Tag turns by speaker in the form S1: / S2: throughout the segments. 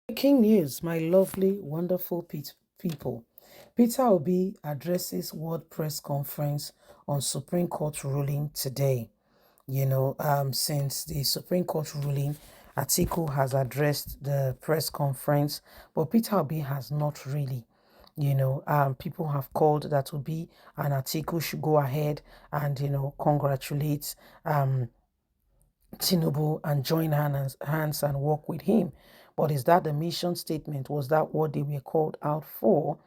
S1: Breaking news, my lovely, wonderful people. Peter Obi addresses World Press Conference on Supreme Court ruling today. Since the Supreme Court ruling, Atiku has addressed the press conference, but Peter Obi has not really. People have called that Obi and Atiku should go ahead and, congratulate Tinubu and join hands and work with him. But is that the mission statement? Was that what they were called out for?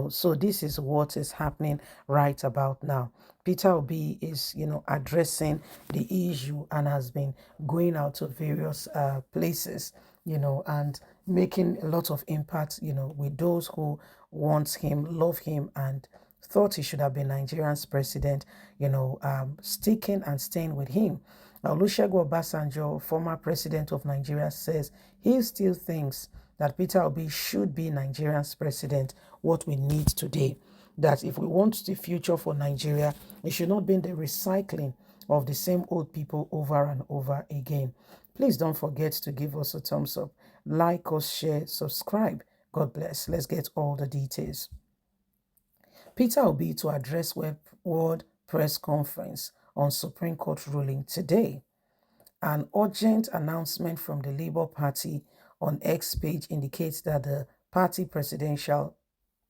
S1: So this is what is happening right about now. Peter Obi is, addressing the issue and has been going out to various places, and making a lot of impact, with those who want him, love him, and thought he should have been Nigeria's president, sticking and staying with him. Now, Olusegun Obasanjo, former president of Nigeria, says he still thinks that Peter Obi should be Nigeria's president, what we need today. That if we want the future for Nigeria, it should not be the recycling of the same old people over and over again. Please don't forget to give us a thumbs up, like us, share, subscribe. God bless. Let's get all the details. Peter Obi to address World Press Conference on Supreme Court ruling today. An urgent announcement from the Labour Party on X page indicates that the party presidential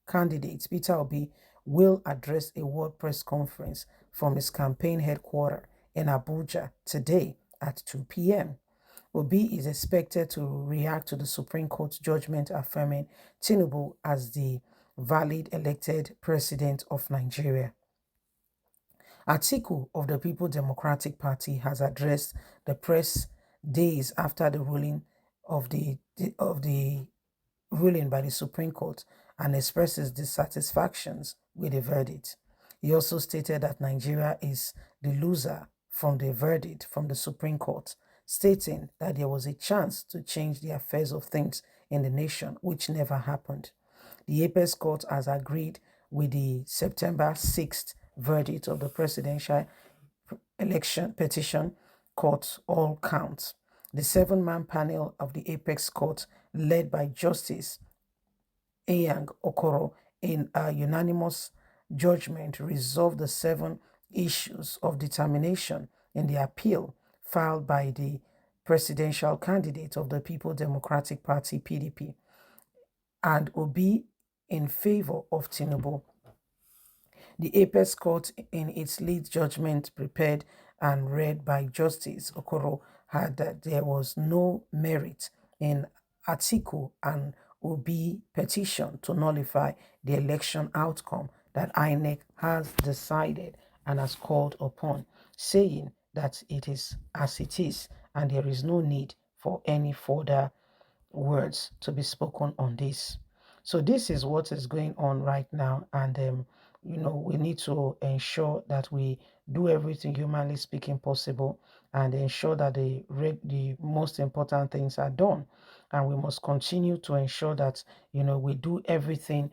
S1: candidate, Peter Obi, will address a World Press Conference from his campaign headquarters in Abuja today at 2 p.m. Obi is expected to react to the Supreme Court judgment affirming Tinubu as the valid elected president of Nigeria. Atiku of the People Democratic Party has addressed the press days after the ruling of the ruling by the Supreme Court and expresses dissatisfactions with the verdict. He also stated that Nigeria is the loser from the verdict from the Supreme Court, stating that there was a chance to change the affairs of things in the nation, which never happened. The Apex Court has agreed with the September 6th verdict of the presidential election petition court all counts. The seven-man panel of the Apex Court, led by Justice Eyang Okoro, in a unanimous judgment, resolved the seven issues of determination in the appeal filed by the presidential candidate of the People Democratic Party, PDP, and Obi in favor of Tinubu. The Apex Court, in its lead judgment prepared and read by Justice Okoro, had that there was no merit in Atiku and Obi petition to nullify the election outcome that INEC has decided and has called upon, saying that it is as it is and there is no need for any further words to be spoken on this. So this is what is going on right now, and we need to ensure that we do everything humanly speaking possible, and ensure that the most important things are done, and we must continue to ensure that we do everything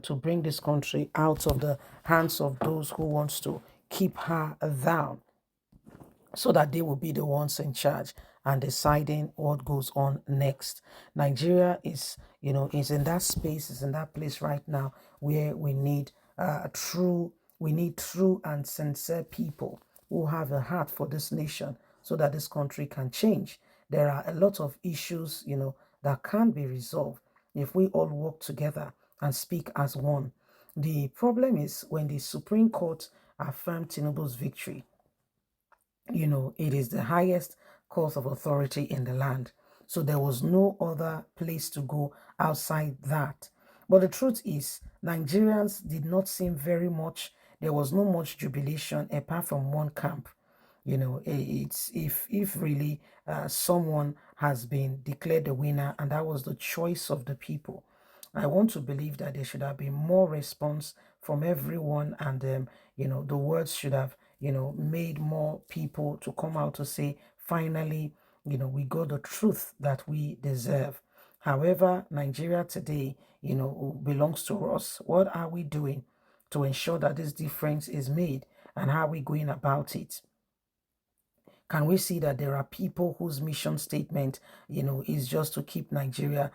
S1: to bring this country out of the hands of those who wants to keep her down, so that they will be the ones in charge and deciding what goes on next. Nigeria is in that space, is in that place right now where we need true and sincere people who have a heart for this nation, so that this country can change. There are a lot of issues, that can be resolved if we all work together and speak as one. The problem is when the Supreme Court affirmed Tinubu's victory, it is the highest court of authority in the land. So there was no other place to go outside that. But the truth is, Nigerians did not seem very much, there was no much jubilation apart from one camp. It's if really someone has been declared the winner and that was the choice of the people. I want to believe that there should have been more response from everyone, and the words should have made more people to come out to say, finally, we got the truth that we deserve. However, Nigeria today, belongs to us. What are we doing to ensure that this difference is made, and how are we going about it? Can we see that there are people whose mission statement, is just to keep Nigeria,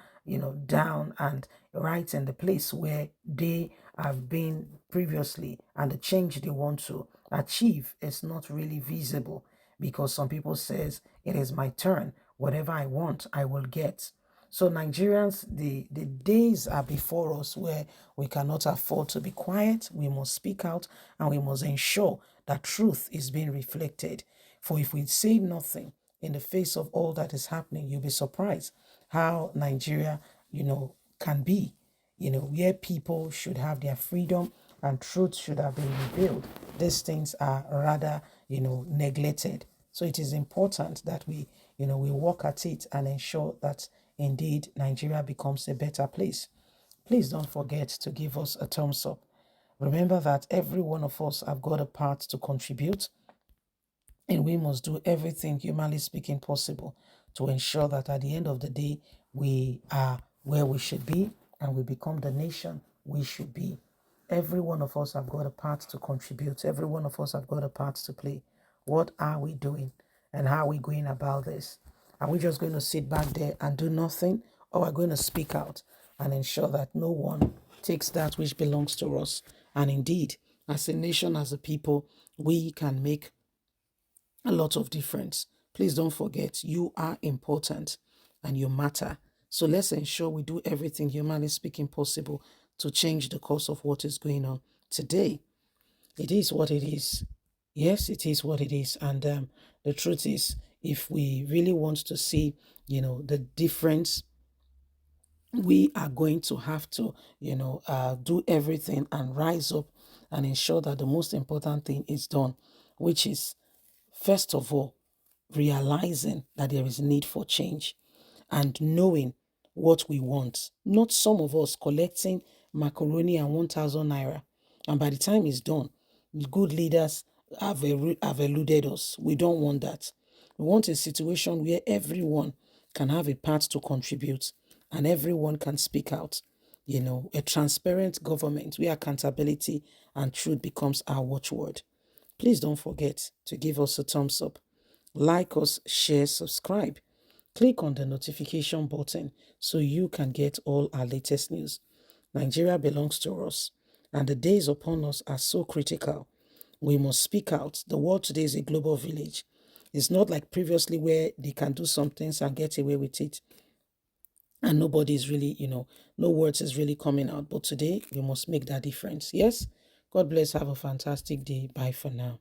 S1: down and right in the place where they have been previously, and the change they want to achieve is not really visible because some people says it is my turn. Whatever I want, I will get. So Nigerians, the days are before us where we cannot afford to be quiet. We must speak out and we must ensure that truth is being reflected. For if we say nothing in the face of all that is happening, you'll be surprised how Nigeria, can be, where people should have their freedom and truth should have been revealed. These things are rather, neglected. So it is important that we work at it and ensure that indeed Nigeria becomes a better place. Please don't forget to give us a thumbs up. Remember that every one of us have got a part to contribute, and we must do everything, humanly speaking, possible to ensure that at the end of the day, we are where we should be and we become the nation we should be. Every one of us have got a part to contribute. Every one of us have got a part to play. What are we doing and how are we going about this? Are we just going to sit back there and do nothing, or are we going to speak out and ensure that no one takes that which belongs to us? And indeed, as a nation, as a people, we can make a lot of difference. Please don't forget, you are important and you matter. So let's ensure we do everything humanly speaking possible to change the course of what is going on today. It is what it is. Yes, it is what it is. And the truth is, if we really want to see, the difference, we are going to have to, do everything and rise up and ensure that the most important thing is done, which is, first of all, realizing that there is need for change and knowing what we want. Not some of us collecting macaroni and 1,000 naira. And by the time it's done, good leaders have eluded us. We don't want that. We want a situation where everyone can have a part to contribute and everyone can speak out. A transparent government where accountability and truth becomes our watchword. Please don't forget to give us a thumbs up, like us, share, subscribe. Click on the notification button so you can get all our latest news. Nigeria belongs to us, and the days upon us are so critical. We must speak out. The world today is a global village. It's not like previously where they can do some things and get away with it. And nobody is really, no words is really coming out. But today, we must make that difference. Yes? God bless. Have a fantastic day. Bye for now.